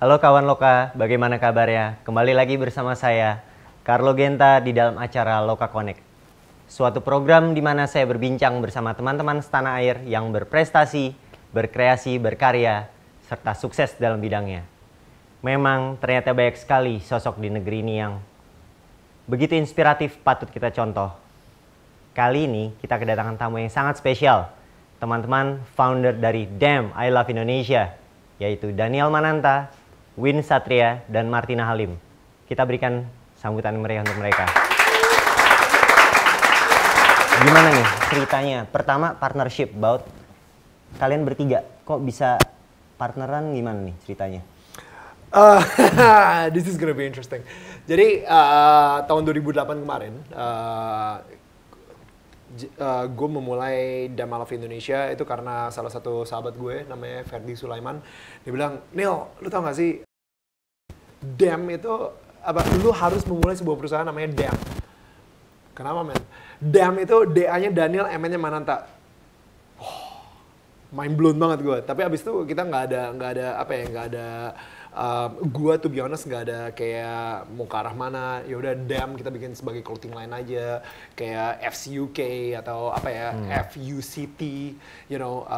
Halo kawan Loka, bagaimana kabarnya? Kembali lagi bersama saya, Carlo Genta di dalam acara Loka Connect. Suatu program di mana saya berbincang bersama teman-teman setanah air yang berprestasi, berkreasi, berkarya, serta sukses dalam bidangnya. Memang ternyata banyak sekali sosok di negeri ini yang begitu inspiratif patut kita contoh. Kali ini kita kedatangan tamu yang sangat spesial, teman-teman founder dari Damn I Love Indonesia, yaitu Daniel Mananta, Win Satria, dan Martina Halim. Kita berikan sambutan mereka untuk mereka. Gimana nih ceritanya? Pertama partnership, about kalian bertiga. Kok bisa partneran, gimana nih ceritanya? This is gonna be interesting. Jadi tahun 2008 kemarin, gue memulai Damn I Love Indonesia itu karena salah satu sahabat gue namanya Ferdi Sulaiman. Dia bilang, Neil, lu tau gak sih Damn itu apa? Lu harus memulai sebuah perusahaan namanya Damn. Kenapa men? Damn itu DA-nya Daniel, M-nya Mananta. Mind blown banget gue. Tapi abis itu kita nggak ada gue tuh be honest nggak ada kayak mau ke arah mana. Ya udah Damn kita bikin sebagai clothing line aja, kayak FCUK atau FUCT, you know,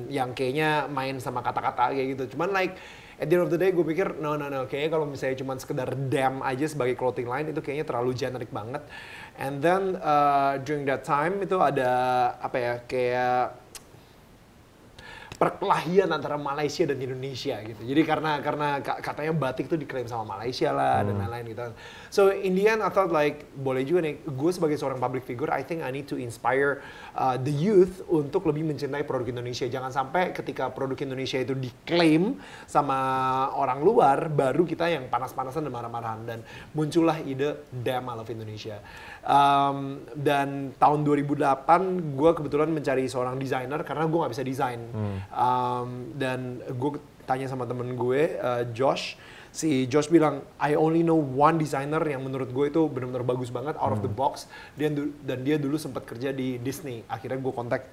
yang kayaknya main sama kata-kata kayak gitu. Cuman like at the end of the day gue pikir no, kayaknya kalau misalnya cuma sekedar Damn aja sebagai clothing line itu kayaknya terlalu generic banget. And then during that time itu ada kayak perkelahian antara Malaysia dan Indonesia gitu. Jadi karena katanya batik tuh diklaim sama Malaysia lah dan lain-lain gitu. So in the end I thought like boleh juga nih, gue sebagai seorang public figure I think I need to inspire the youth untuk lebih mencintai produk Indonesia. Jangan sampai ketika produk Indonesia itu diklaim sama orang luar baru kita yang panas-panasan dan marah-marahan, dan muncullah ide Damn I Love Indonesia. Dan tahun 2008 gue kebetulan mencari seorang desainer karena gue nggak bisa desain. Dan gue tanya sama temen gue, Josh. Si Josh bilang, I only know one designer yang menurut gue itu benar-benar bagus banget, out of the box. Dan dia dulu sempat kerja di Disney. Akhirnya gue kontak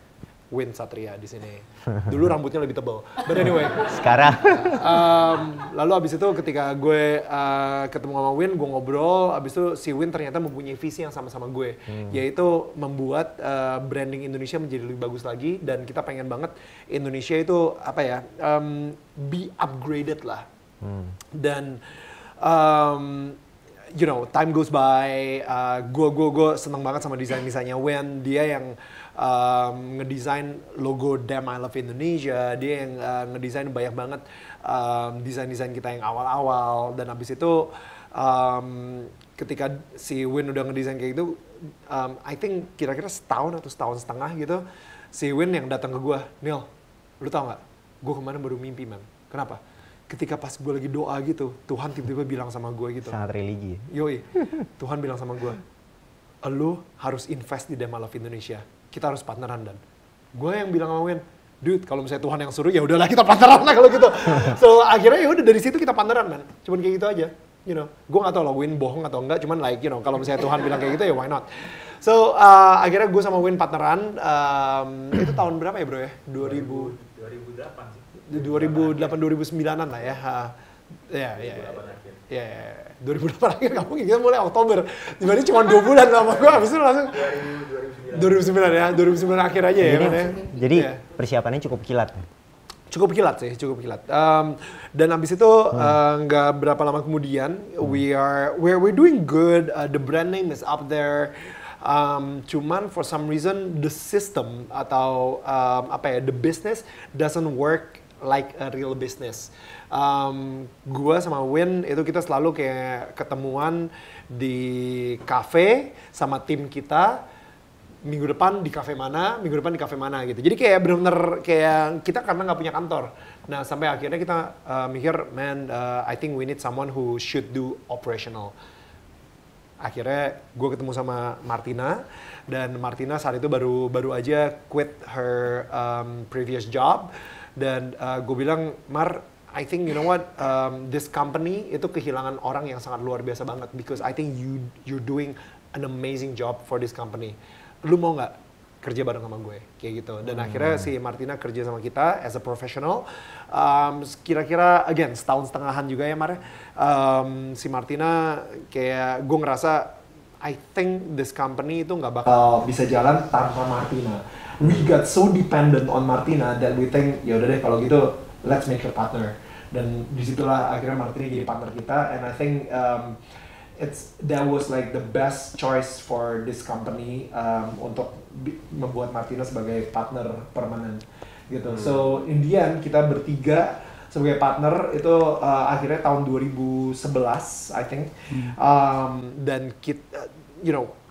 Win Satria di sini. Dulu rambutnya lebih tebal. But anyway. Sekarang. Lalu abis itu ketika gue ketemu sama Win, gue ngobrol. Abis itu si Win ternyata mempunyai visi yang sama-sama gue. Yaitu membuat branding Indonesia menjadi lebih bagus lagi. Dan kita pengen banget Indonesia itu be upgraded lah. Dan you know, time goes by, gue seneng banget sama desainnya Win. Dia yang ngedesain logo Damn I Love Indonesia, dia yang ngedesain banyak banget desain-desain kita yang awal-awal. Dan abis itu ketika si Win udah ngedesain kayak gitu, I think kira-kira setahun atau setahun setengah gitu, si Win yang datang ke gue, Neil, lu tau gak, gue kemarin baru mimpi man. Kenapa? Ketika pas gue lagi doa gitu, Tuhan tiba-tiba bilang sama gue gitu. Sangat religi. Yoi, Tuhan bilang sama gue, lu harus invest di Damn I Love Indonesia. Kita harus partneran. Dan gue yang bilang sama Win, dude, kalau misalnya Tuhan yang suruh ya udahlah kita partneran lah kalau gitu. So akhirnya ya udah dari situ kita partneran man. Cuman kayak gitu aja, you know. Gue nggak tahu lah Win bohong atau enggak. Cuman like you know, kalau misalnya Tuhan bilang kayak gitu ya why not. So akhirnya gue sama Win partneran. Itu tahun berapa ya bro ya? 2008 sih. 2008-2009an lah ya. Ya. 2008 akhir kamu kita mulai Oktober. Dibanding cuma 2 bulan sama gue, habis itu langsung 2009 ya, 2009 akhir aja ya. Jadi persiapannya cukup kilat. Cukup kilat sih, cukup kilat. Dan habis itu nggak berapa lama kemudian, we're doing good. The brand name is up there. Cuman for some reason the system atau the business doesn't work like a real business. Gua sama Win itu kita selalu kayak ketemuan di cafe sama tim kita, minggu depan di cafe mana gitu. Jadi kayak bener-bener kayak kita karena nggak punya kantor. Nah sampai akhirnya kita mikir, man, I think we need someone who should do operational. Akhirnya gue ketemu sama Martina, dan Martina saat itu baru aja quit her previous job. Dan gue bilang, Mar, I think you know what, this company itu kehilangan orang yang sangat luar biasa banget, because I think you're doing an amazing job for this company. Lu mau nggak kerja bareng sama gue kayak gitu. Dan akhirnya si Martina kerja sama kita as a professional. Kira-kira again setahun setengahan juga ya Mar. Si Martina kayak gue ngerasa I think this company itu nggak bakal bisa jalan tanpa Martina. We got so dependent on Martina that we think ya udah deh kalau gitu let's make her partner. Dan disitulah akhirnya Martina jadi partner kita. And I think that was like the best choice for this company untuk membuat Martina sebagai partner permanen gitu. So in the end kita bertiga sebagai partner itu akhirnya tahun 2011 I think. Dan kita,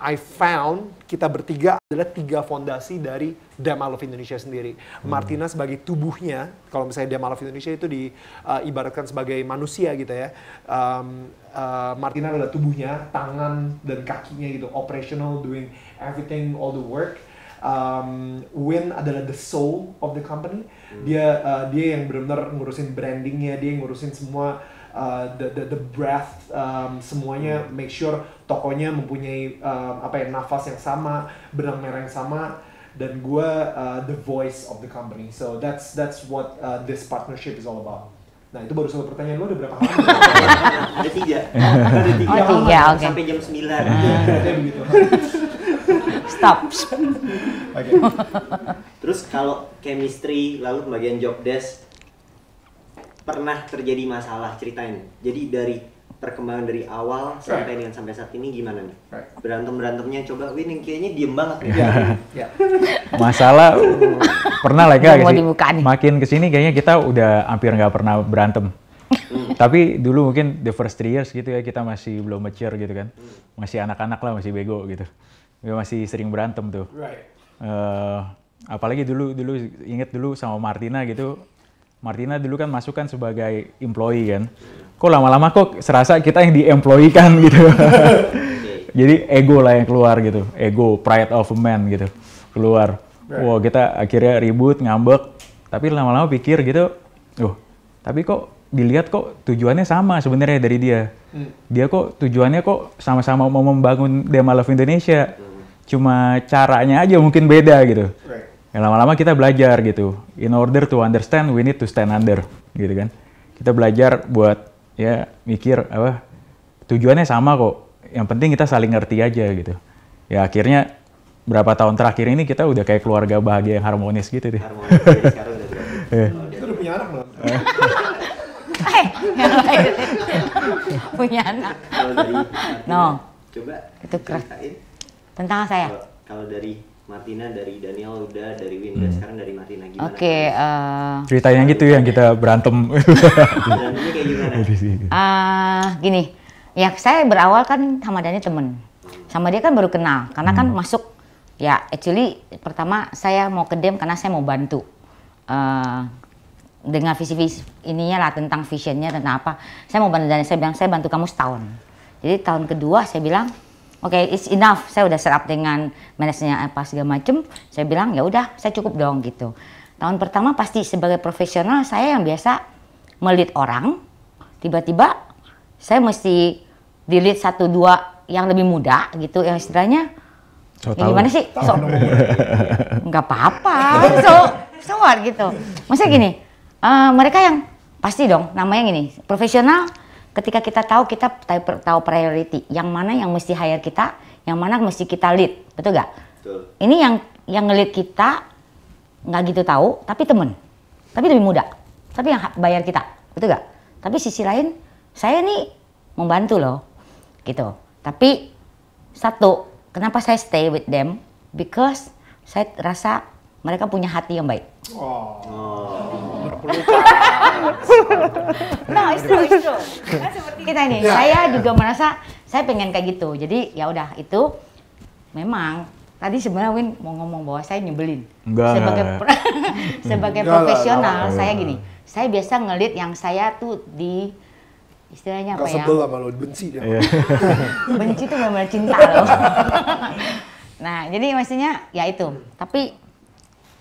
I found kita bertiga adalah 3 fondasi dari Damn I Love Indonesia sendiri. Martina sebagai tubuhnya, kalau misalnya Damn I Love Indonesia itu diibaratkan sebagai manusia gitu ya. Martina adalah tubuhnya, tangan dan kakinya gitu, operational, doing everything, all the work. Win adalah the soul of the company. Dia yang benar-benar ngurusin brandingnya, dia yang ngurusin semua the breath, semuanya, make sure tokonya mempunyai nafas yang sama, benang merah yang sama, dan gue the voice of the company. So that's what this partnership is all about. Nah itu baru satu pertanyaan, lo udah berapa halaman? Ada 3. Ada 3 halaman okay. sampai jam 9. Begitu. Stop. Okay. Terus kalau chemistry lalu pembagian job desk pernah terjadi masalah, ceritain. Jadi dari perkembangan dari awal sampai dengan sampai saat ini gimana nih? Berantem-berantemnya coba Win kayaknya diem banget nih. Ya. Masalah pernah lah Kak, makin kesini kayaknya kita udah hampir nggak pernah berantem. Tapi dulu mungkin the first 3 years gitu ya, kita masih belum mature gitu kan. Masih anak-anak lah, masih bego gitu. Ya, masih sering berantem tuh. Apalagi dulu inget dulu sama Martina gitu. Martina dulu kan masuk kan sebagai employee kan. Kok lama-lama kok serasa kita yang di-employee kan gitu. Jadi ego lah yang keluar gitu. Ego, pride of a man gitu. Keluar. Wow, kita akhirnya ribut, ngambek. Tapi lama-lama pikir gitu, tapi kok dilihat kok tujuannya sama sebenarnya dari dia. Dia kok tujuannya kok sama-sama mau membangun Damn I Love Indonesia. Cuma caranya aja mungkin beda gitu. Ya, lama-lama kita belajar gitu. In order to understand, we need to stand under, gitu kan. Kita belajar buat ya mikir tujuannya sama kok. Yang penting kita saling ngerti aja gitu. Ya akhirnya berapa tahun terakhir ini kita udah kayak keluarga bahagia yang harmonis gitu deh. Harmonis jadi sekarang udah berarti. Kita udah punya anak belum? Punya anak. Kalau dari Martina, coba itu ceritain. Tentang saya. Kalau dari Martina, dari Daniel udah, dari Win udah, sekarang dari Martina gimana? Oke. Ceritanya gitu yang kita berantem. Berantemnya kayak gimana? Gini, ya saya berawal kan sama Dani temen. Sama dia kan baru kenal, karena kan masuk, ya actually pertama saya mau ke Dem karena saya mau bantu. Dengan visi-visi ininya lah, tentang visionnya, tentang apa. Saya mau bantu Dani, saya bilang saya bantu kamu setahun. Jadi tahun kedua saya bilang, oke, it's enough. Saya udah serap dengan manajernya apa segala macem. Saya bilang ya udah, saya cukup dong gitu. Tahun pertama pasti sebagai profesional saya yang biasa melit orang. Tiba-tiba saya mesti di-lead 1-2 yang lebih muda gitu. Yang istilahnya gimana sih? Nggak apa-apa. So what gitu. Maksudnya gini, mereka yang pasti dong namanya gini, profesional. Ketika kita tahu priority, yang mana yang mesti hire kita, yang mana mesti kita lead, betul gak? Betul. Ini yang nge-lead kita nggak gitu tahu, tapi temen, tapi lebih muda, tapi yang bayar kita, betul gak? Tapi sisi lain, saya nih membantu loh, gitu. Tapi satu, kenapa saya stay with them? Because saya rasa mereka punya hati yang baik. Nah, itu. Kan seperti kita ini. Saya juga merasa saya pengen kayak gitu. Jadi ya udah itu memang tadi sebenarnya Win mau ngomong bahwa saya nyebelin. Sebagai profesional saya gini. Saya biasa ngelit yang saya tuh di istilahnya apa ya? Sebel sama lo, benci dia. Benci tuh benar-benar cinta loh. Nah, jadi maksudnya ya itu. Tapi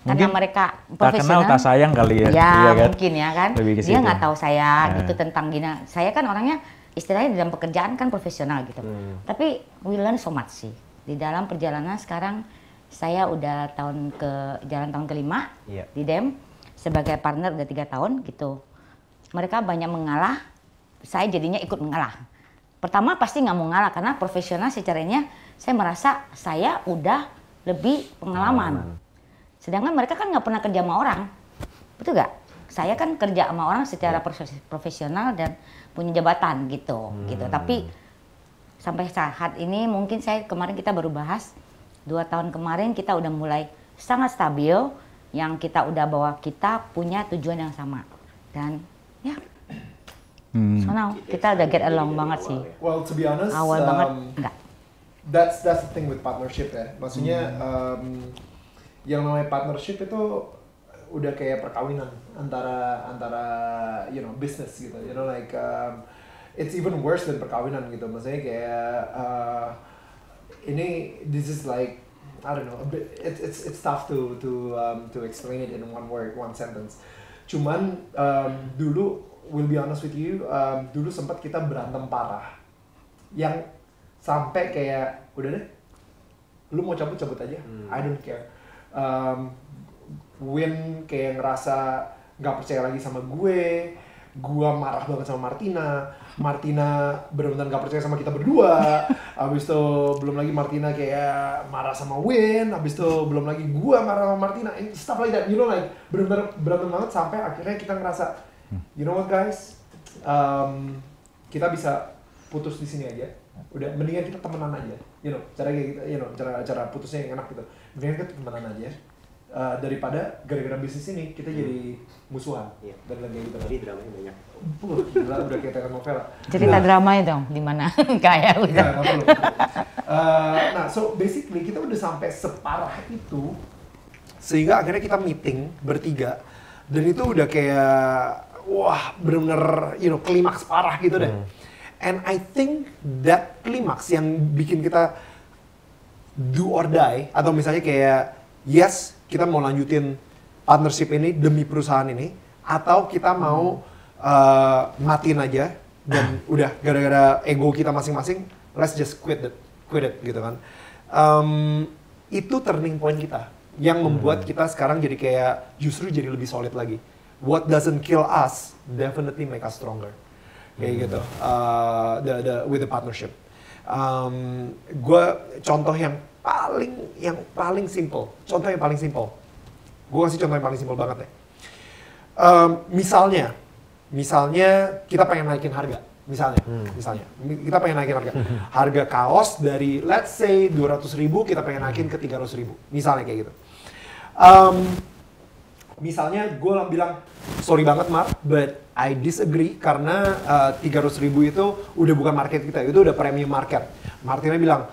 karena mereka profesional, tak kenal tak sayang kali ya. Ya iya kan? mungkin ya kan. Dia nggak tahu saya gitu tentang gina. Saya kan orangnya istilahnya dalam pekerjaan kan profesional gitu. Tapi we learn so much sih. Di dalam perjalanan sekarang Saya udah jalan tahun kelima di DEM sebagai partner udah 3 tahun gitu. Mereka banyak mengalah, saya jadinya ikut mengalah. Pertama pasti nggak mau ngalah karena profesional secaranya saya merasa saya udah lebih pengalaman. Sedangkan mereka kan nggak pernah kerja sama orang, betul nggak? Saya kan kerja sama orang secara profesional dan punya jabatan gitu. Tapi sampai saat ini mungkin kemarin kita baru bahas 2 tahun kemarin kita udah mulai sangat stabil, yang kita udah bawa kita punya tujuan yang sama dan ya. So now kita udah get along banget sih. Well, to be honest, awal banget enggak. That's the thing with partnership ya. Maksudnya yang namanya partnership itu udah kayak perkawinan antara business gitu. It's even worse than perkawinan gitu. Maksudnya kayak this is like, I don't know, it's tough to explain it in one word, one sentence. Cuman dulu, will be honest with you, dulu sempat kita berantem parah, yang sampai kayak udah deh, lu mau cabut aja, I don't care. Win kayak ngerasa nggak percaya lagi sama gue marah banget sama Martina benar-benar nggak percaya sama kita berdua, abis itu belum lagi Martina kayak marah sama Win, abis itu belum lagi gue marah sama Martina, stuff like that, benar-benar berantem banget sampai akhirnya kita ngerasa, you know what guys, kita bisa putus di sini aja, udah mendingan kita temenan aja, cara kayak gitu, cara putusnya yang enak gitu, mendingan kita temenan aja. Daripada gara-gara bisnis ini kita jadi musuhan dan lagi gitu. Jadi dramanya banyak. Gila, udah kayak telenovela. Cerita dramanya dong, di mana kayak udah. Nggak perlu. So basically kita udah sampai separah itu sehingga akhirnya kita meeting bertiga dan itu udah kayak wah bener-bener klimaks parah gitu deh. And I think that klimaks yang bikin kita do or die atau misalnya kayak yes, kita mau lanjutin partnership ini demi perusahaan ini, atau kita mau matiin aja dan udah gara-gara ego kita masing-masing, let's just quit it gitu kan. Itu turning point kita yang membuat kita sekarang jadi kayak justru jadi lebih solid lagi. What doesn't kill us definitely make us stronger. Kayak gitu. With the partnership. Gue contoh yang paling simple. Contoh yang paling simple. Gue kasih contoh yang paling simple banget ya. Misalnya kita pengen naikin harga. Misalnya kita pengen naikin harga. Harga kaos dari let's say 200.000 kita pengen naikin ke 300.000. Misalnya kayak gitu. Misalnya gue bilang sorry banget Mar, but I disagree karena 300.000 itu udah bukan market kita, itu udah premium market. Martina bilang,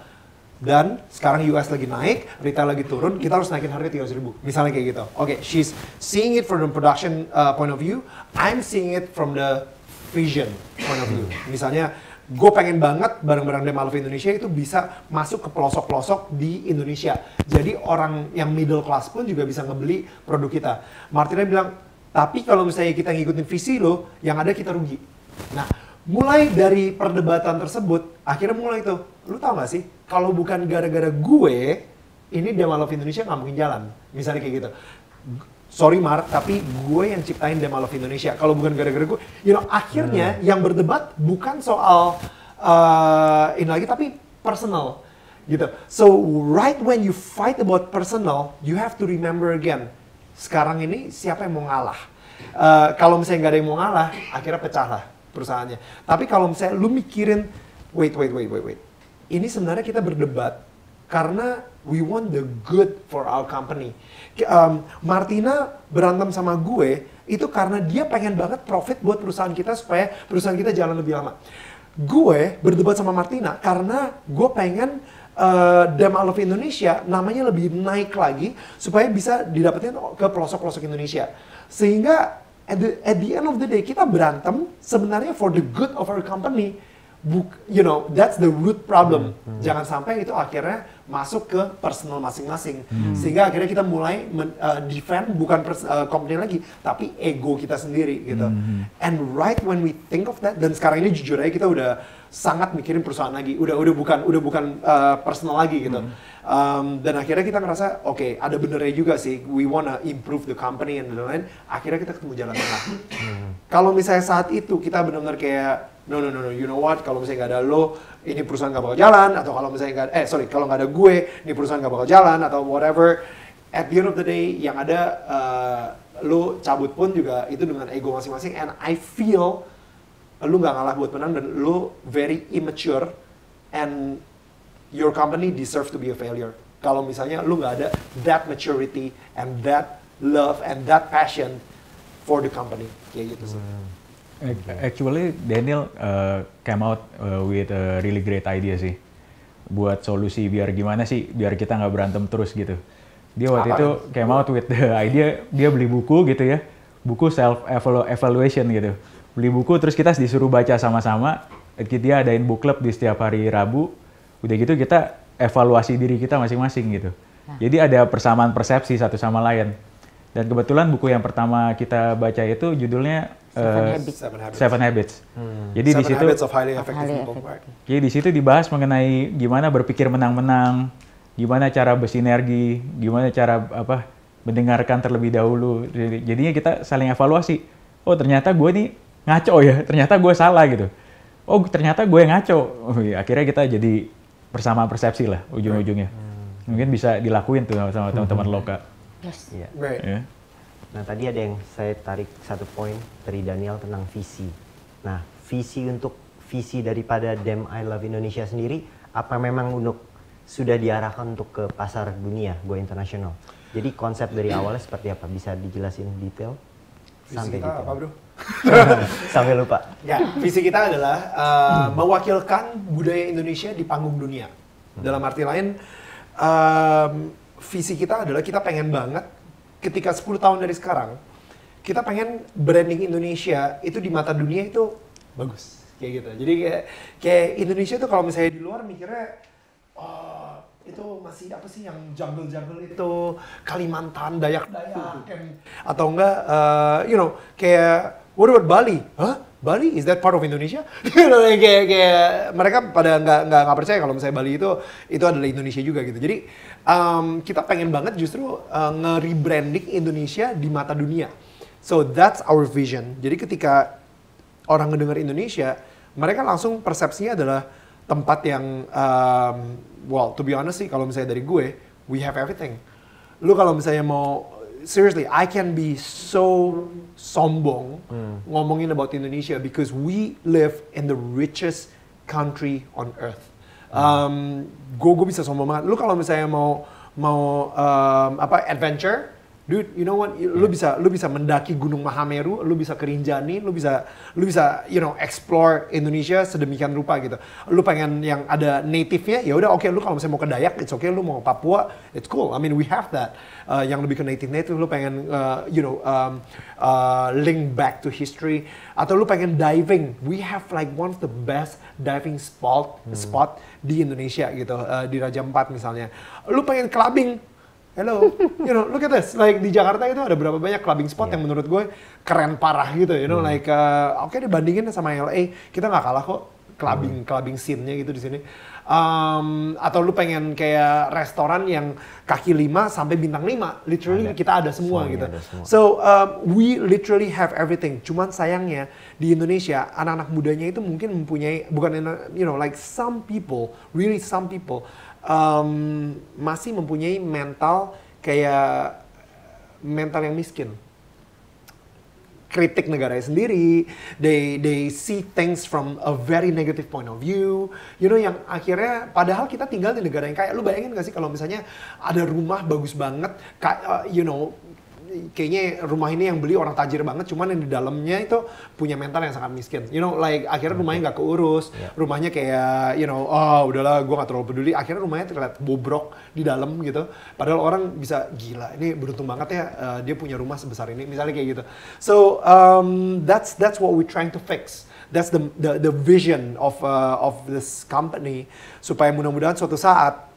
dan sekarang US lagi naik, retail lagi turun, kita harus naikin harga 300.000. Misalnya kayak gitu. Oke, she's seeing it from the production point of view, I'm seeing it from the vision point of view. Misalnya, gue pengen banget barang-barang Dem Alove Indonesia itu bisa masuk ke pelosok-pelosok di Indonesia. Jadi orang yang middle class pun juga bisa ngebeli produk kita. Martina bilang, tapi kalau misalnya kita ngikutin visi lo, yang ada kita rugi. Nah, mulai dari perdebatan tersebut, akhirnya mulai tuh, lu tau gak sih, kalau bukan gara-gara gue, ini Dem Alove Indonesia nggak mungkin jalan. Misalnya kayak gitu. Sorry Mar, tapi gue yang ciptain Dem Alove Indonesia. Kalau bukan gara-gara gue, akhirnya yang berdebat bukan soal ini lagi, tapi personal. Gitu. So right when you fight about personal, you have to remember again. Sekarang ini siapa yang mau ngalah? Kalau misalnya nggak ada yang mau ngalah, akhirnya pecah lah perusahaannya. Tapi kalau misalnya lu mikirin, wait. Ini sebenarnya kita berdebat karena we want the good for our company. Martina berantem sama gue itu karena dia pengen banget profit buat perusahaan kita supaya perusahaan kita jalan lebih lama. Gue berdebat sama Martina karena gue pengen Dem Alove Indonesia namanya lebih naik lagi supaya bisa didapetin ke pelosok-pelosok Indonesia. Sehingga at the end of the day kita berantem sebenarnya for the good of our company, you know, that's the root problem. Jangan sampai itu akhirnya masuk ke personal masing-masing. Sehingga akhirnya kita mulai defend bukan company lagi, tapi ego kita sendiri gitu. And right when we think of that, dan sekarang ini jujur aja kita udah sangat mikirin perusahaan lagi, udah bukan personal lagi gitu. Dan akhirnya kita ngerasa, oke, ada benernya juga sih, we wanna improve the company and lain-lain. Akhirnya kita ketemu jalan tengah. Kalau misalnya saat itu kita benar-benar kayak no, you know what, kalau misalnya nggak ada lo, ini perusahaan nggak bakal jalan, atau kalau misalnya kalau nggak ada gue, ini perusahaan nggak bakal jalan, atau whatever. At the end of the day, yang ada lo cabut pun juga itu dengan ego masing-masing, and I feel lo nggak ngalah buat menang, dan lo very immature, and your company deserve to be a failure. Kalau misalnya lo nggak ada that maturity, and that love, and that passion for the company, kayak gitu sih. Actually, Daniel came out with a really great idea sih, buat solusi biar gimana sih, biar kita nggak berantem terus gitu. Dia waktu itu came out with the idea, dia beli buku gitu ya, buku self evaluation gitu. Beli buku terus kita disuruh baca sama-sama. Dia adain book club di setiap hari Rabu. Udah gitu kita evaluasi diri kita masing-masing gitu. Jadi ada persamaan persepsi satu sama lain. Dan kebetulan buku yang pertama kita baca itu judulnya Seven Habits. Jadi di situ Habits of Highly Effective People. Jadi di situ dibahas mengenai gimana berpikir menang-menang, gimana cara bersinergi, gimana cara mendengarkan terlebih dahulu. Jadinya kita saling evaluasi. Oh ternyata gue nih ngaco ya, ternyata gue salah gitu. Oh ternyata gue ngaco. Akhirnya kita jadi persamaan persepsi lah ujung-ujungnya. Mungkin bisa dilakuin tuh sama teman-teman Loka. Yes. Iya. Right. Ya. Nah tadi ada yang saya tarik satu poin dari Daniel tentang visi. Nah visi daripada Damn I Love Indonesia sendiri, apa memang sudah diarahkan untuk ke pasar dunia, go internasional? Jadi konsep dari awalnya seperti apa? Bisa dijelasin detail? Visi kita apa bro? Sampai lupa. Ya, visi kita adalah mewakilkan budaya Indonesia di panggung dunia. Dalam arti lain, visi kita adalah kita pengen banget ketika 10 tahun dari sekarang, kita pengen branding Indonesia itu di mata dunia itu bagus. Kayak gitu. Jadi kayak Indonesia tuh kalau misalnya di luar mikirnya, oh itu masih apa sih yang jungle-jungle itu, Kalimantan, Dayak-Dayak, atau enggak, you know, kayak what about Bali? Hah? Bali? Is that part of Indonesia? kayak mereka pada nggak percaya kalau misalnya Bali itu adalah Indonesia juga gitu. Jadi kita pengen banget justru nge-rebranding Indonesia di mata dunia. So that's our vision. Jadi ketika orang ngedengar Indonesia, mereka langsung persepsinya adalah tempat yang, well to be honest sih kalau misalnya dari gue, we have everything. Lu kalau misalnya mau seriously, I can be so sombong ngomongin about Indonesia because we live in the richest country on earth. Gue bisa sombong banget. Lu kalau misalnya mau adventure, dude, you know what? Lu bisa mendaki Gunung Mahameru, lu bisa ke Rinjani, lu bisa you know explore Indonesia sedemikian rupa gitu. Lu pengen yang ada native-nya, ya udah oke, lu kalau misalnya mau ke Dayak, it's okay, lu mau ke Papua, it's cool. I mean we have that. Yang lebih ke native, lu pengen you know link back to history, atau lu pengen diving. We have like one of the best diving spot di Indonesia gitu, di Raja Ampat misalnya. Lu pengen clubbing, hello, you know, look at this. Like di Jakarta itu ada berapa banyak clubbing spot yang menurut gue keren parah gitu, you know, like oke dibandingin sama LA, kita nggak kalah kok clubbing scene-nya gitu di sini. Atau lu pengen kayak restoran yang kaki 5 sampai bintang 5, literally kita ada semua gitu. So we literally have everything. Cuman sayangnya di Indonesia anak-anak mudanya itu mungkin mempunyai, bukan you know, like some people, really some people masih mempunyai mental yang miskin. Kritik negaranya sendiri, they see things from a very negative point of view, you know, yang akhirnya padahal kita tinggal di negara yang kaya. Lu bayangin gak sih kalau misalnya ada rumah bagus banget, you know, kayaknya rumah ini yang beli orang tajir banget, cuman yang di dalamnya itu punya mental yang sangat miskin. You know, like akhirnya rumahnya nggak keurus, rumahnya kayak, you know, oh udahlah gue nggak terlalu peduli. Akhirnya rumahnya terlihat bobrok di dalam gitu. Padahal orang bisa gila, ini beruntung banget ya dia punya rumah sebesar ini, misalnya kayak gitu. So that's what we're trying to fix. that's the vision of this company, supaya mudah-mudahan suatu saat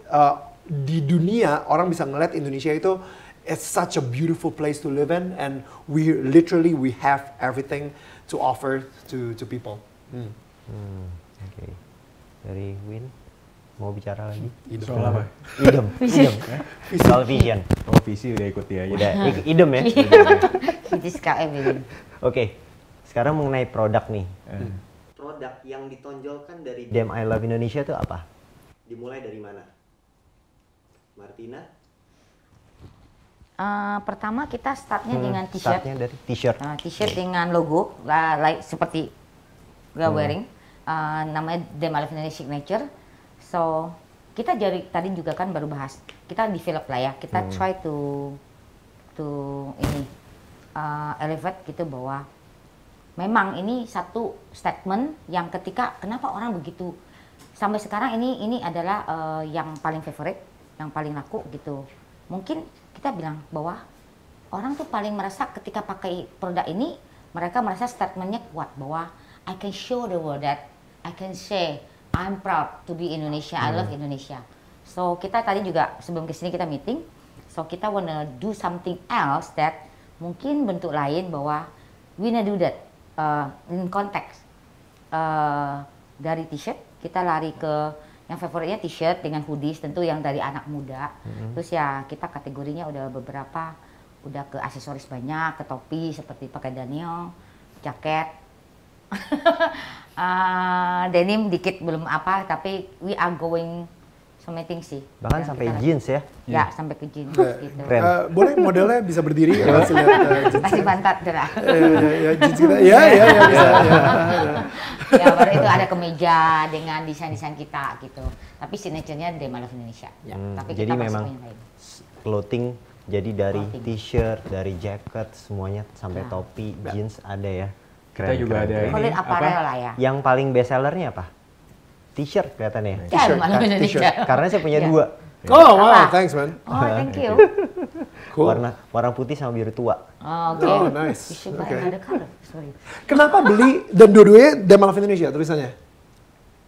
di dunia orang bisa ngeliat Indonesia itu it's such a beautiful place to live in, and we have everything to offer to people. Oke. Dari Win mau bicara lagi? Soal apa? Idem. Soal vision. Oh, visi udah ikut dia aja. Udah idem ya. It is everything. Oke. Sekarang mengenai produk nih. Produk yang ditonjolkan dari Damn I Love Indonesia itu apa? Dimulai dari mana? Martina? Pertama kita startnya dengan t-shirt. Startnya dari t-shirt. T-shirt dengan logo, like seperti we are wearing. Namanya Damn I Love Indonesia Signature. So kita tadi juga kan baru bahas. Kita develop lah ya. Kita try to elevate gitu bahwa memang ini satu statement yang ketika kenapa orang begitu sampai sekarang ini adalah yang paling favorite, yang paling laku gitu. Mungkin kita bilang bahwa orang tuh paling merasa ketika pakai produk ini mereka merasa statementnya kuat bahwa I can show the world that I can say I'm proud to be Indonesia, I love Indonesia. So kita tadi juga sebelum kesini kita meeting, so kita wanna do something else that mungkin bentuk lain bahwa we wanna do that in context dari t-shirt kita lari ke yang favoritnya t-shirt dengan hoodies tentu yang dari anak muda. Terus ya kita kategorinya udah beberapa, udah ke aksesoris banyak, ke topi seperti pakai Daniel, jaket, denim dikit belum apa, tapi we are going so many things sih. Bahkan Yang sampai kita jeans ya? Ya sampai ke jeans gitu. Keren. Boleh modelnya bisa berdiri ya? Kasih lihat jeans. Kasih pantat gerak. Ya, jeans kita. Ya, bisa. Ya baru itu ada kemeja dengan desain-desain kita gitu. Tapi signature-nya Damn I Love Indonesia. Tapi Jadi kita masih memang punya lain. clothing jadi dari Clothing. t-shirt, dari jacket, semuanya sampai topi, jeans ada ya. Kita juga ada ini, Call it apparel apa? lah ya. Yang paling best sellernya apa? T-shirt kelihatannya. Ya, Damn I Love Indonesia. Karena saya punya Ya. 2. Oh, wow, Apa? thanks man. Oh, thank you. Cool. Warna putih sama biru tua. Oh, oke. Oh, nice. You should buy Okay. another color. Sorry. Kenapa beli dan dua-duanya Damn I Love Indonesia tulisannya?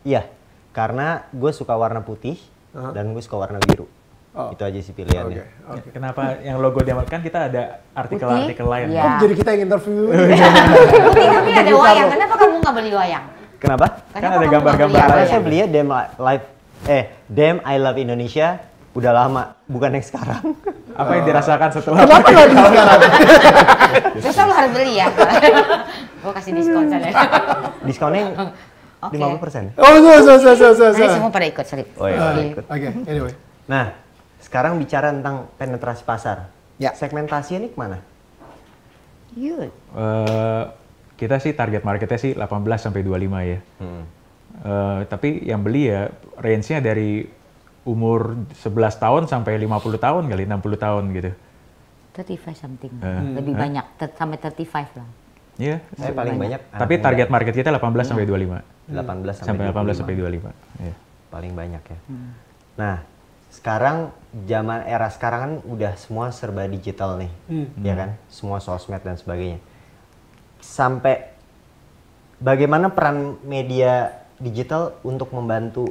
Iya, karena gue suka warna putih dan gue suka warna biru. Oh. Itu aja sih pilihannya. Oke. Kenapa yang logo Damn kan kita ada artikel-artikel Putih? lain. Iya. Kok jadi kita yang interview? Tapi ada wayang. Kenapa kamu nggak beli wayang? Kenapa? Kan Kenapa ada kamu gambar-gambar nggak beli Karena lain. saya belinya Damn I Love Indonesia udah lama, bukan yang sekarang. Apa yang dirasakan setelah Kenapa nggak beli sekarang? Terus lu harus beli ya. Gue kasih diskon sana. Diskonnya Oke. 50%. Oh, Nanti semua pada ikut selip. Oh iya, Oke. ikut. Oke, anyway. Nah, sekarang bicara tentang penetrasi pasar. Ya. Segmentasinya ini kemana? Good. Kita sih target marketnya sih 18 sampai 25 ya. Tapi yang beli ya range-nya dari umur 11 tahun sampai 50 tahun kali, 60 tahun gitu. 35 something. Lebih banyak. Sampai 35 lah. Iya. Saya paling banyak. Tapi anak target muda. market kita 18 sampai 25. 18 Sampai 18 sampai 25. Iya. Paling banyak ya. Nah, sekarang era sekarang kan udah semua serba digital nih, ya kan? Semua sosmed dan sebagainya. Sampai bagaimana peran media digital untuk membantu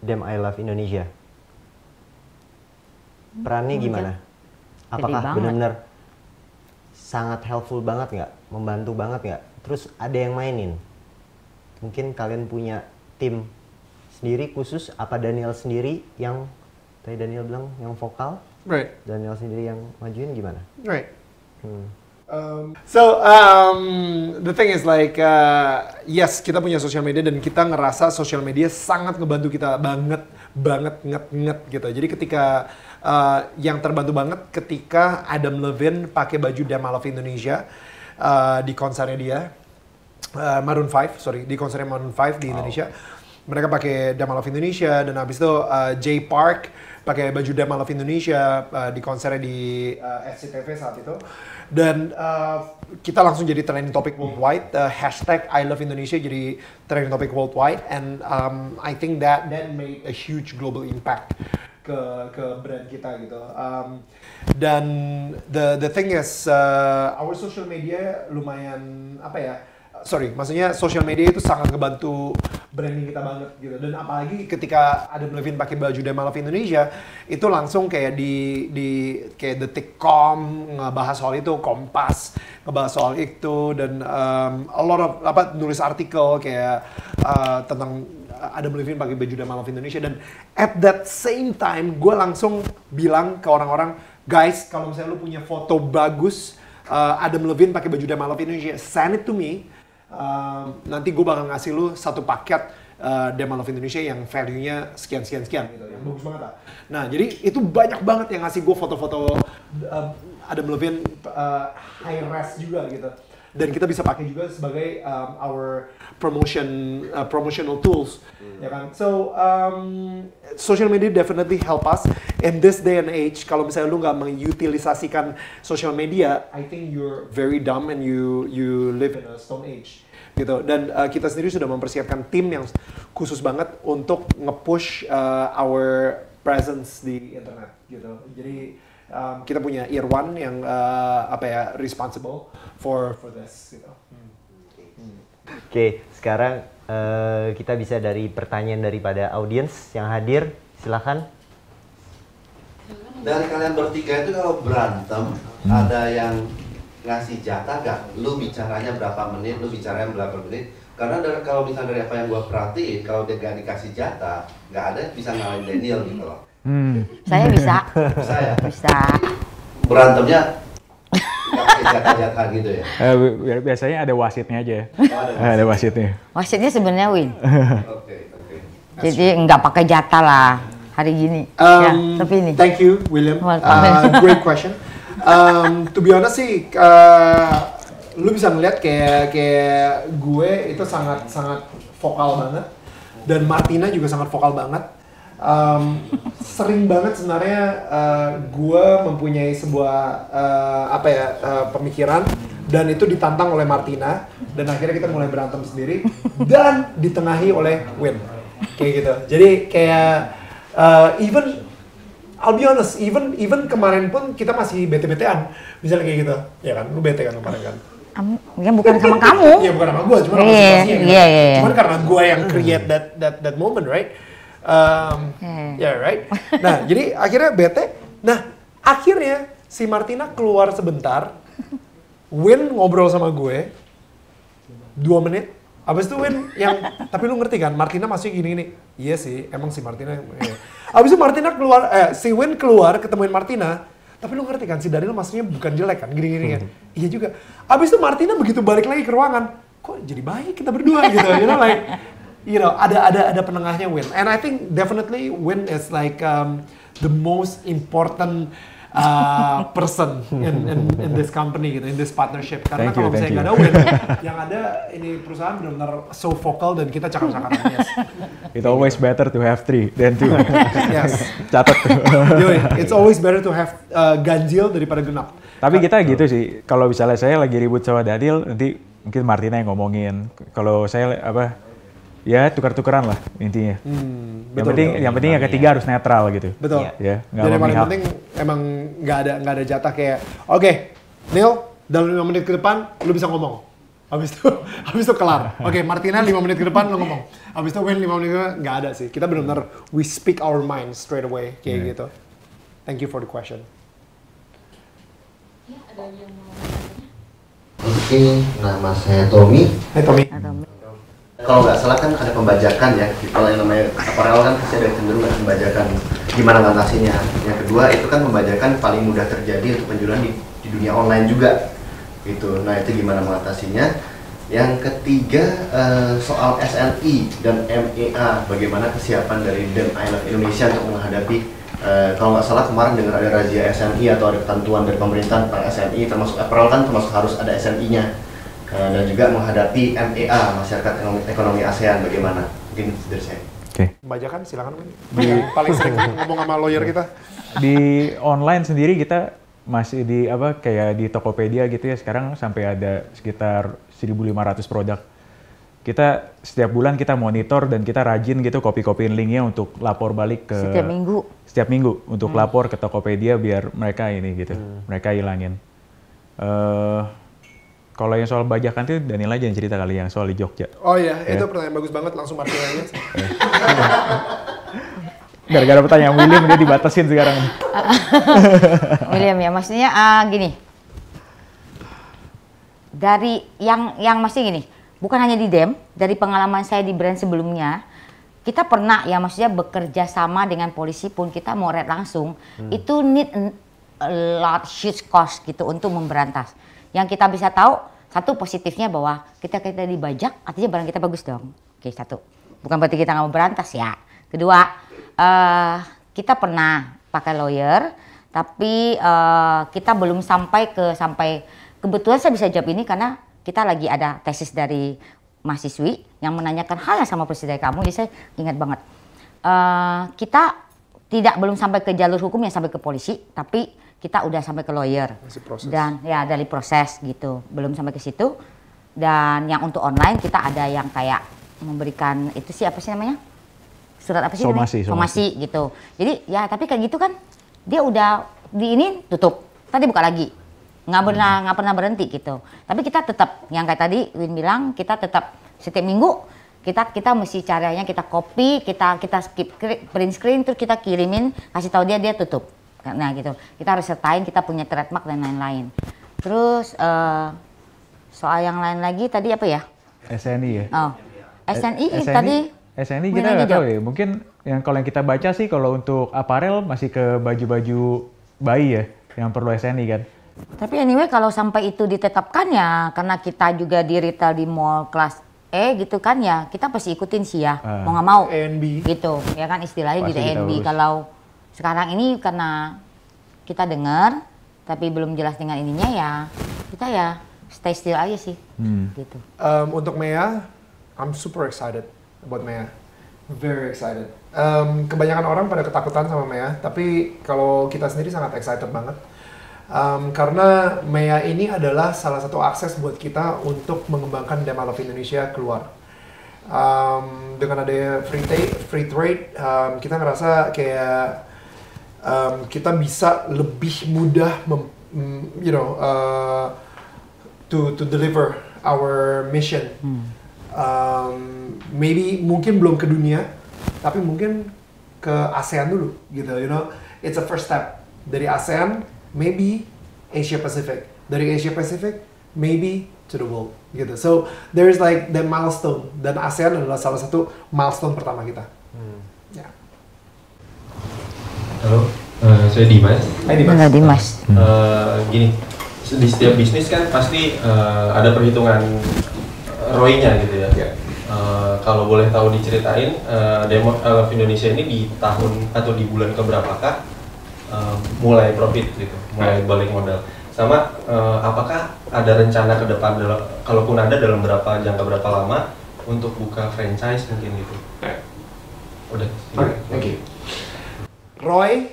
Damn I Love Indonesia? Perannya gimana? Apakah banget. benar-benar sangat helpful banget nggak? Membantu banget nggak? Terus ada yang mainin? Mungkin kalian punya tim sendiri khusus, apa Daniel sendiri yang tadi Daniel bilang yang vokal, Right, Daniel sendiri yang majuin gimana? right. Hmm. The thing is like, yes, kita punya sosial media dan kita ngerasa sosial media sangat ngebantu kita banget gitu. Jadi ketika yang terbantu banget ketika Adam Levine pakai baju Damn I Love Indonesia di konsernya dia, di konsernya Maroon 5 di Indonesia. Mereka pakai Damn I Love Indonesia dan habis itu Jay Park pakai baju Damn I Love Indonesia di konsernya di SCTV saat itu. Dan kita langsung jadi trending topic worldwide, hashtag I Love Indonesia jadi trending topic worldwide, and I think that made a huge global impact ke brand kita gitu. Dan the thing is, our social media lumayan maksudnya social media itu sangat ngebantu branding kita banget gitu. Dan apalagi ketika Adam Levine pakai baju Dem I Love Indonesia, itu langsung kayak di kayak Detik.com ngebahas soal itu, Kompas ngebahas soal itu, dan a lot of nulis artikel kayak tentang Adam Levine pakai baju Dem I Love Indonesia. Dan at that same time gue langsung bilang ke orang-orang, guys, kalau misalnya lu punya foto bagus Adam Levine pakai baju Dem I Love Indonesia, send it to me. Nanti gue bakal ngasih lu satu paket Dem I Love Indonesia yang value-nya sekian gitu, yang bagus banget lah. Nah, jadi itu banyak banget yang ngasih gue foto-foto Adam Levine high res juga gitu. Dan kita bisa pakai juga sebagai our promotional tools, ya kan? So social media definitely help us in this day and age. Kalau misalnya lu nggak mengutilisasikan social media, I think you're very dumb and you live in a stone age, gitu. Dan kita sendiri sudah mempersiapkan tim yang khusus banget untuk nge-push our presence di internet, gitu. Jadi kita punya Irwan yang responsible for this gitu. Oke, sekarang kita bisa dari pertanyaan daripada audiens yang hadir, silakan. Dari kalian bertiga itu kalau berantem ada yang ngasih jatah gak? Lu bicaranya berapa menit, lu bicaranya berapa menit? Karena kalau misalnya dari apa yang gua perhatiin, kalau dia gak dikasih jatah, gak ada yang bisa ngalahin Daniel gitu loh. Saya bisa. Bisa ya? Bisa. Berantemnya nggak pakai jatah-jatah gitu ya? Biasanya ada wasitnya aja. Oh, Ada wasitnya. Wasitnya sebenarnya Win. Oke. Jadi nggak pakai jatah lah hari gini. Tapi ini. Thank you, William. Great question. To be honest sih, lu bisa ngeliat kayak gue itu sangat vokal banget, dan Martina juga sangat vokal banget. Sering banget sebenarnya gue mempunyai sebuah pemikiran, dan itu ditantang oleh Martina, dan akhirnya kita mulai berantem sendiri dan ditengahi oleh Win, kayak gitu. Jadi kayak I'll be honest, even kemarin pun kita masih bete-betean, misalnya kayak gitu, ya kan? Lu bete kan kemarin kan? Ya bukan sama kamu. Iya, bukan sama gue, cuma sama situasinya. Gitu. Iya. Cuman karena gue yang create that moment, right? Right. Nah, jadi akhirnya bete. Nah, akhirnya si Martina keluar sebentar. Win ngobrol sama gue 2 menit. Abis itu Win yang, tapi lu ngerti kan, Martina masih gini-gini. Iya sih, emang si Martina. Iya. Abis itu Martina keluar, si Win keluar ketemuin Martina. Tapi lu ngerti kan, si Daniel maksudnya bukan jelek kan, gini-gini kan. Iya juga. Abis itu Martina begitu balik lagi ke ruangan, kok jadi baik kita berdua gitu, ada penengahnya Win. And I think definitely Win is like the most important person in this company gitu, in this partnership. Karena kalau misalnya nggak ada Win, yang ada ini perusahaan benar-benar so vokal dan kita cakap-cakapan. Yes. It's always better to have 3 than 2. Yes. Catat tuh. It's always better to have ganjil daripada genap. Tapi kita gitu sih, kalau misalnya saya lagi ribut sama Daniel, nanti mungkin Martina yang ngomongin. Kalau saya ya tukar-tukaran lah intinya. Yang penting yang ketiga harus netral gitu. Betul. Ya, dan yang paling penting emang nggak ada jatah kayak, oke, Neil, dalam 5 menit ke depan lu bisa ngomong. Habis itu kelar. Oke, Martina 5 menit ke depan lu ngomong. Habis itu Win 5 menit ke depan, nggak ada sih. Kita benar-benar we speak our mind straight away kayak gitu. Thank you for the question. Ya, ada yang mau Oke, nama saya Tommy. Hai Tommy. Kalau nggak salah kan ada pembajakan ya, kalau yang namanya apparel kan pasti ada cenderung ada pembajakan. Gimana ngatasinya? Yang kedua itu kan pembajakan paling mudah terjadi untuk penjualan di dunia online juga, gitu. Nah itu gimana mengatasinya? Yang ketiga soal SNI dan MEA, bagaimana kesiapan dari Dem I Love Indonesia untuk menghadapi kalau nggak salah kemarin dengar ada razia SNI atau ada ketentuan dari pemerintah tentang SNI, termasuk apparel kan termasuk harus ada SNI-nya. Dan juga menghadapi MEA, Masyarakat Ekonomi ASEAN, bagaimana? Mungkin dari saya. Oke. Pembajakan silakan Win. Paling sering ngomong sama lawyer kita. Di online sendiri kita masih di kayak di Tokopedia gitu ya, sekarang sampai ada sekitar 1.500 produk. Kita setiap bulan kita monitor dan kita rajin gitu copy-copyin linknya untuk lapor balik ke setiap minggu untuk lapor ke Tokopedia biar mereka ini gitu, mereka hilangin. Kalau yang soal bajakan tuh Daniel aja yang cerita kali yang soal di Jogja. Oh iya, itu pertanyaan bagus banget, langsung Martina-nya. Gara-gara pertanyaan William dia dibatasin sekarang. William ya, maksudnya gini. Dari yang masih gini, bukan hanya di DEM, dari pengalaman saya di brand sebelumnya, kita pernah ya maksudnya bekerja sama dengan polisi pun kita mau raid langsung, itu need a lot huge cost gitu untuk memberantas. Yang kita bisa tahu, satu positifnya bahwa kita dibajak, artinya barang kita bagus dong. Oke, satu. Bukan berarti kita nggak mau berantas ya. Kedua, kita pernah pakai lawyer, tapi kita belum sampai kebetulan saya bisa jawab ini karena kita lagi ada tesis dari mahasiswi yang menanyakan hal yang sama persis dari kamu, jadi saya ingat banget. Kita belum sampai ke jalur hukum yang sampai ke polisi, tapi kita udah sampai ke lawyer. Masih proses. Dan ya dari proses gitu, belum sampai ke situ. Dan yang untuk online kita ada yang kayak memberikan itu sih apa sih namanya? Surat apa sih namanya? Somasi gitu. Jadi ya tapi kayak gitu kan dia udah di ini tutup, tadi buka lagi. Nggak pernah berhenti gitu. Tapi kita tetap yang kayak tadi Win bilang, kita tetap setiap minggu kita mesti caranya kita copy, kita skip print screen terus kita kirimin, kasih tahu dia tutup. Nah gitu, kita harus sertain kita punya trademark dan lain-lain. Terus soal yang lain lagi tadi apa ya? SNI ya? Oh, SNI tadi. SNI kita nggak tahu ya, mungkin kalau yang kita baca sih kalau untuk aparel masih ke baju-baju bayi ya, yang perlu SNI kan. Tapi anyway kalau sampai itu ditetapkan ya, karena kita juga di retail di mall kelas E gitu kan ya, kita pasti ikutin sih ya, mau nggak mau. ANB. Gitu, ya kan istilahnya Pasti gitu ANB. Kalau sekarang ini karena kita dengar tapi belum jelas dengan ininya ya, kita ya stay still aja sih. Gitu. Untuk Mea, I'm super excited about Mea. Very excited. Kebanyakan orang pada ketakutan sama Mea, tapi kalau kita sendiri sangat excited banget. Karena Mea ini adalah salah satu akses buat kita untuk mengembangkan DEM I Love Indonesia keluar. Dengan adanya free trade, kita ngerasa kayak kita bisa lebih mudah to deliver our mission. Maybe mungkin belum ke dunia, tapi mungkin ke ASEAN dulu gitu, it's a first step. Dari ASEAN, maybe Asia Pacific. Dari Asia Pacific, maybe to the world gitu. So there's like the milestone, dan ASEAN adalah salah satu milestone pertama kita. Ya. Halo, saya Dimas. Hai Dimas. Halo Dimas. Gini, di setiap bisnis kan pasti ada perhitungan ROI-nya gitu ya. Ya. Kalau boleh tahu diceritain, DEM I Love Indonesia ini di tahun atau di bulan keberapakah mulai profit gitu, mulai balik modal. Sama apakah ada rencana ke depan, kalaupun ada dalam jangka berapa lama untuk buka franchise mungkin gitu? Udah. Thank you. Roy,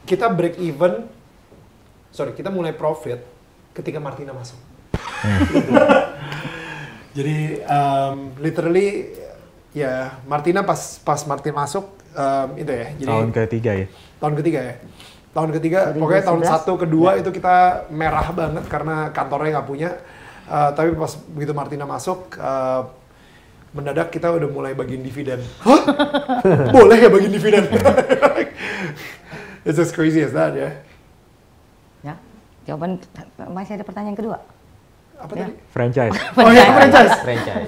kita break even, kita mulai profit ketika Martina masuk. Jadi literally ya Martina pas Martina masuk itu ya. Jadi Tahun ketiga ya? Tahun ketiga, pokoknya tahun 1, kedua itu kita merah banget karena kantornya nggak punya. Tapi pas begitu Martina masuk, mendadak kita udah mulai bagiin dividen. Hah? Boleh ya bagiin dividen? It's as crazy as that ya. Ya, jawaban masih ada pertanyaan kedua. Apa Ya. tadi? Franchise. Oh ya, franchise.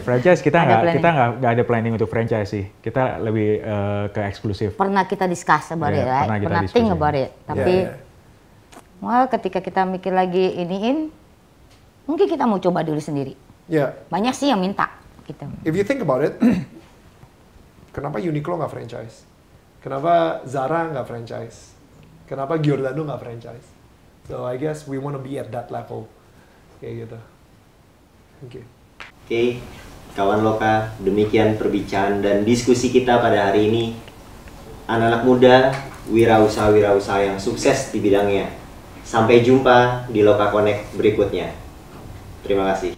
Franchise kita Ada nggak ada planning untuk franchise sih. Kita lebih ke eksklusif. Pernah kita discuss about it, right? pernah kita Pernah diskusi. think about it. Tapi Yeah. ketika kita mikir lagi iniin, mungkin kita mau coba dulu sendiri. Ya, Banyak sih yang minta gitu. if you think about it, kenapa Uniqlo nggak franchise? Kenapa Zara nggak franchise? Kenapa Giordano nggak franchise? So I guess we want to be at that level, kayak gitu. Thank you. Oke, kawan Loka, demikian perbincangan dan diskusi kita pada hari ini. Anak-anak muda, wirausaha-wirausaha yang sukses di bidangnya. Sampai jumpa di Loka Connect berikutnya. Terima kasih.